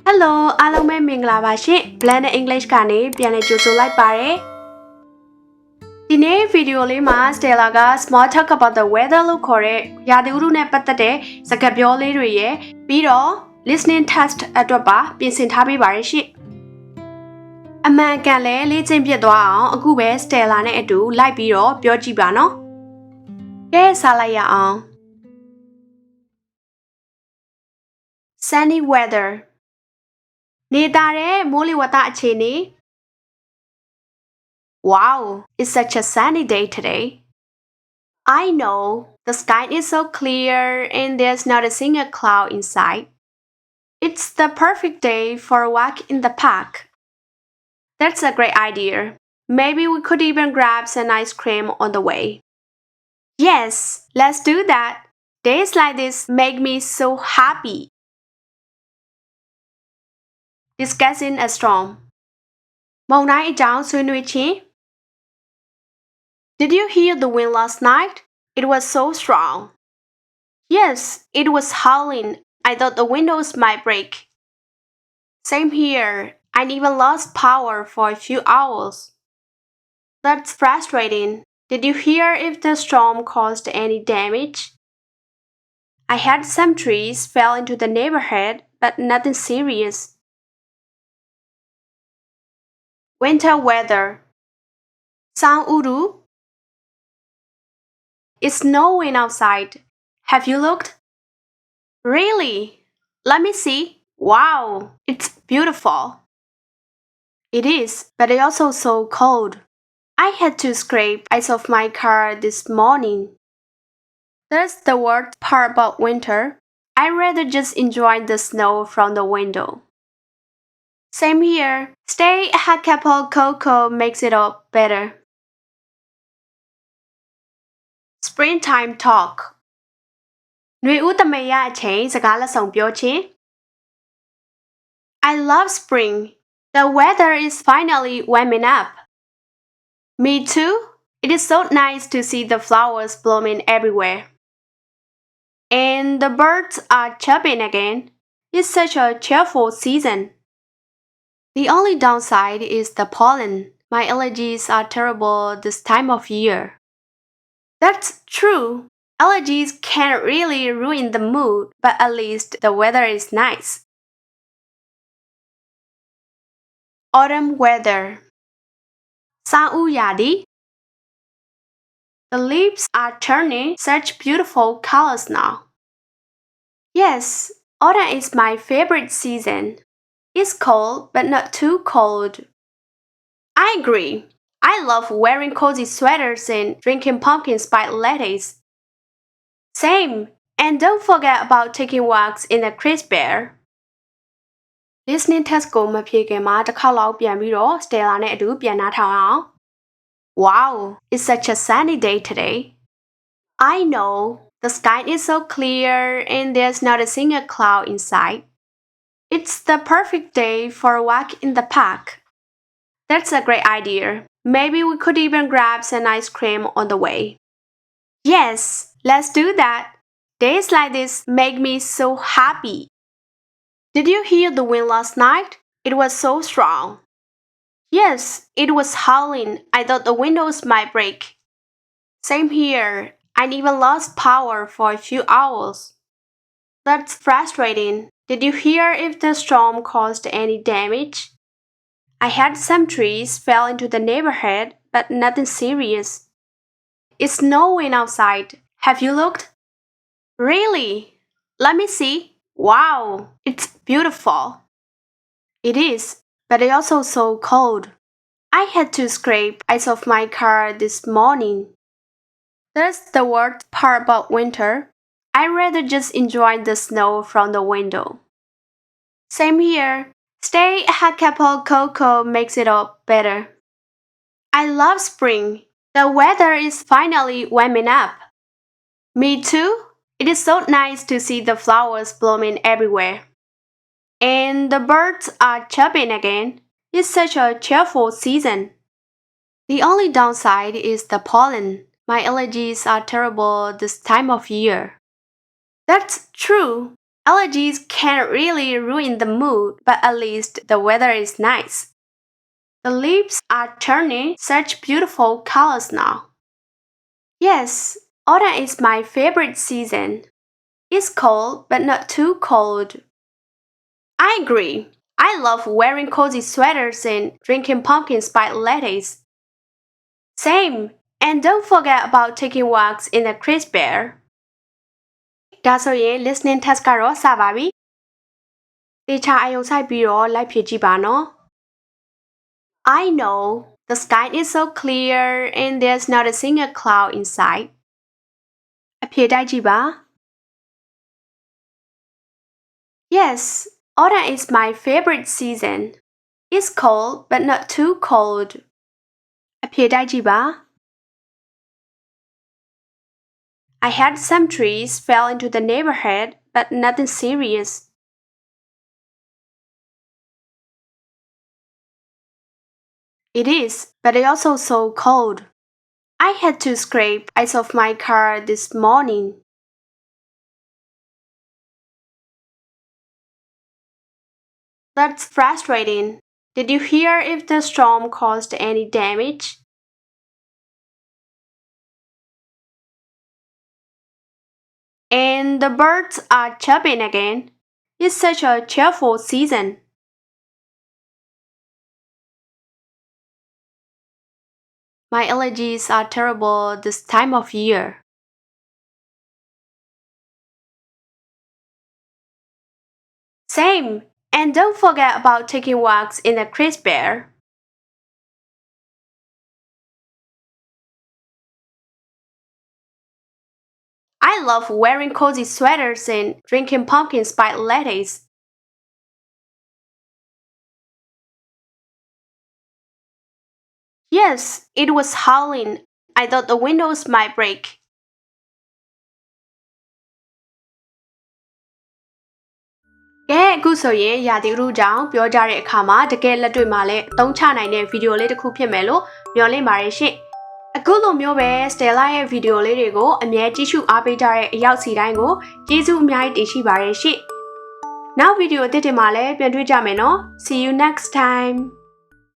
Hello အားလုံးပဲမင်္ဂလာပါရှင် learnenglish ကနေပြန်လည်ကြိုဆိုလိုက်ပါတယ်ဒီနေ့ဗီဒီယိုလေးမှာ Stella က small talk about the weather လို့ခေါ်တဲ့ရာသီဥတုနဲ့ပတ်သက်တဲ့စကားပြောလေးတွေရယ်ပြီးတော့ listening test အတွက်ပါပြင်ဆင်ထားပေးပါရရှင်အမှန်ကန်လဲလေ့ကျင့်ပြသွားအောင်အခုပဲ Stella နဲ့အတူလိုက်ပြီးတော့ပြောကြည့်ပါနော်ကဲစားလိုက်ရအောင် Sunny weather နေတာတဲ့မိုးလေဝသအခြေအနေ Wow, it's such a sunny day today. I know, the sky is so clear and there's not a single cloud in sight. It's the perfect day for a walk in the park. That's a great idea. Maybe we could even grab some ice cream on the way. Yes, let's do that. Days like this make me so happy.Discussing a storm. မုန်တိုင်းအကြောင်းဆွေးနွေးခြင်း Did you hear the wind last night? It was so strong. Yes, it was howling. I thought the windows might break. Same here. I even lost power for a few hours. That's frustrating. Did you hear if the storm caused any damage? I had some trees fell into the neighborhood, but nothing serious.Winter weather. ဆောင်းဥတု It's snowing outside. Have you looked? Really? Let me see. Wow, it's beautiful. It is, but it's also so cold. I had to scrape ice off my car this morning. That's the worst part about winter. I'd rather just enjoy the snow from the window.Same here. Stay a hot cup of cocoa makes it all better. Springtime talk. နွေဦးသမယအချိန်စကားလက်ဆောင်ပြောခြင်း I love spring. The weather is finally warming up. Me too. It is so nice to see the flowers blooming everywhere. And the birds are chirping again. It's such a cheerful season.The only downside is the pollen. My allergies are terrible this time of year. That's true. Allergies can really ruin the mood, but at least the weather is nice. Autumn weather. ဆောင်းဦးရာသီ The leaves are turning such beautiful colors now. Yes, autumn is my favorite season.It's cold, but not too cold. I agree. I love wearing cozy sweaters and drinking pumpkin spice lattes. Same. And don't forget about taking walks in the crisp air. Listening test ကိုမဖြေခင်မှာတစ်ခါလောက်ပြန်ပြီးတော့ Stella နဲ့အတူပြန်နားထောင်အောင် Wow, it's such a sunny day today. I know, the sky is so clear and there's not a single cloud in sight.It's the perfect day for a walk in the park. That's a great idea. Maybe we could even grab some ice cream on the way. Yes, let's do that. Days like this make me so happy. Did you hear the wind last night? It was so strong. Yes, it was howling. I thought the windows might break. Same here. I even lost power for a few hours. That's frustrating.Did you hear if the storm caused any damage? I had some trees fell into the neighborhood, but nothing serious. It's snowing outside. Have you looked? Really? Let me see. Wow, it's beautiful. It is, but it's also so cold. I had to scrape ice off my car this morning. That's the worst part about winter.I'd rather just enjoy the snow from the window. Same here. Stay a hot cup of cocoa makes it all better. I love spring. The weather is finally warming up. Me too. It is so nice to see the flowers blooming everywhere. And the birds are chirping again. It's such a cheerful season. The only downside is the pollen. My allergies are terrible this time of year.That's true. Allergies can really ruin the mood, but at least the weather is nice. The leaves are turning such beautiful colors now. Yes, autumn is my favorite season. It's cold, but not too cold. I agree. I love wearing cozy sweaters and drinking pumpkin spice lattes. Same. And don't forget about taking walks in the crisp air. ဒါဆိုရင် listening test ကတော့စပါပြီ။တေချာအယုံဆိုင်ပြီးတော့လိုက်ဖြည့်ကြည့်ပါနော်။ I know the sky is so clear and there's not a single cloud in sight. အဖြေတိုက်ကြည့်ပါ Yes, autumn is my favorite season. It's cold but not too cold. အဖြေတိုက်ကြည့်ပါ I had some trees fell into the neighborhood, but nothing serious. It is, but it's also so cold. I had to scrape ice off my car this morning. That's frustrating. Did you hear if the storm caused any damage? And the birds are chirping again. It's such a cheerful season. My allergies are terrible this time of year. Same. And don't forget about taking walks in the crisp air. I love wearing cozy sweaters and drinking pumpkin spice lattes. Yes, it was howling. I thought the windows might break. ။ကဲအခုဆိုရင်ရာသီဥတုကြောင့်ပြောကြတဲ့အခါမှာတကယ်လက်တွေ့မှာလည်းအသုံးချနိုင်တဲ့ဗီဒီယိုလေးတစ်ခုဖြစ်မယ်လို့မျှော်လင့်ပါတယ်ရှင့်။အခုလိုမျိုးပဲ Stella ရဲ့ဗီဒီယိုလေးတွေကိုအမြဲကြည့်ရှုအားပေးကြတဲ့အရောက်စီတိုင်းကိုကျေးဇူးအများကြီးတင်ရှိပါတယ်ရှင့်။နောက်ဗီဒီယိုအသစ်တွေမှာလည်းပြန်တွေ့ကြမယ်နော်။ See you next time.